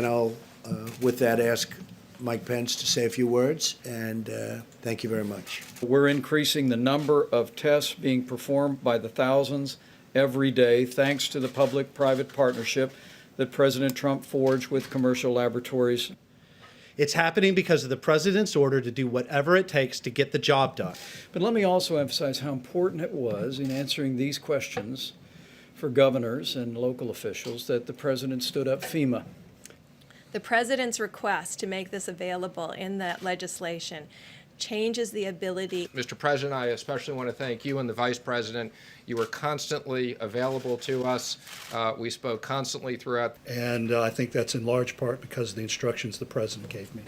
And I'll, with that, ask Mike Pence to say a few words, and thank you very much. We're increasing the number of tests being performed by the thousands every day, thanks to the public-private partnership that President Trump forged with commercial laboratories. It's happening because of the president's order to do whatever it takes to get the job done. But let me also emphasize how important it was in answering these questions for governors and local officials that the president stood up FEMA. The president's request to make this available in that legislation changes the ability. Mr. President, I especially want to thank you and the Vice President. You were constantly available to us. We spoke constantly throughout. And I think that's in large part because of the instructions the president gave me.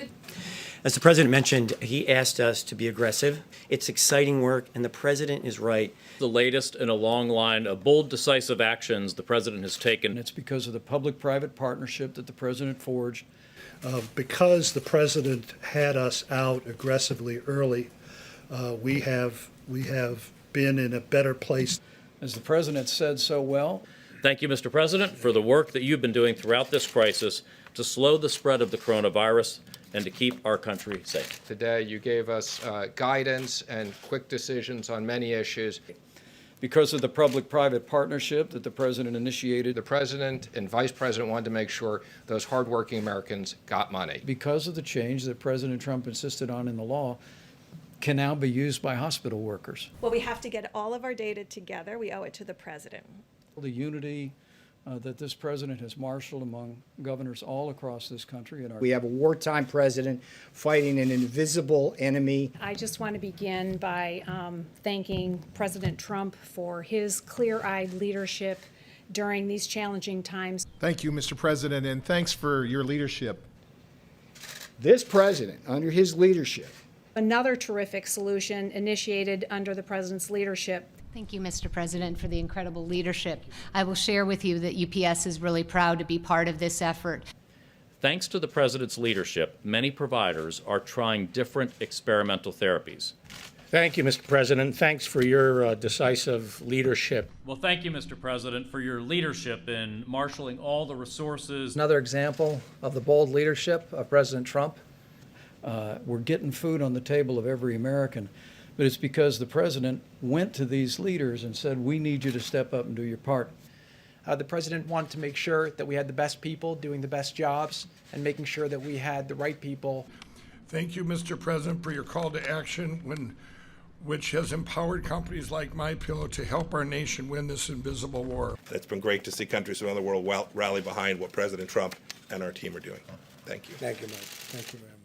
As the president mentioned, he asked us to be aggressive. It's exciting work, and the president is right. The latest in a long line of bold, decisive actions the president has taken. And it's because of the public-private partnership that the president forged. Because the president had us out aggressively early, we have been in a better place. As the president said so well, Thank you, Mr. President, for the work that you've been doing throughout this crisis to slow the spread of the coronavirus and to keep our country safe. Today, you gave us guidance and quick decisions on many issues. because of the public-private partnership that the president initiated, The president and vice president wanted to make sure those hardworking Americans got money. because of the change that President Trump insisted on in the law, can now be used by hospital workers. Well, we have to get all of our data together. We owe it to the president. The unity that this president has marshaled among governors all across this country. We have a wartime president fighting an invisible enemy. I just want to begin by thanking President Trump for his clear-eyed leadership during these challenging times. Thank you, Mr. President, and thanks for your leadership. This president, under his leadership, Another terrific solution initiated under the president's leadership. Thank you, Mr. President, for the incredible leadership. I will share with you that UPS is really proud to be part of this effort. Thanks to the president's leadership, many providers are trying different experimental therapies. Thank you, Mr. President. Thanks for your decisive leadership. Well, thank you, Mr. President, for your leadership in marshaling all the resources. Another example of the bold leadership of President Trump. We're getting food on the table of every American, but it's because the president went to these leaders and said, we need you to step up and do your part. The president wanted to make sure that we had the best people doing the best jobs and making sure that we had the right people. Thank you, Mr. President, for your call to action, which has empowered companies like MyPillow to help our nation win this invisible war. It's been great to see countries around the world rally behind what President Trump and our team are doing. Thank you. Thank you, Mike. Thank you very much.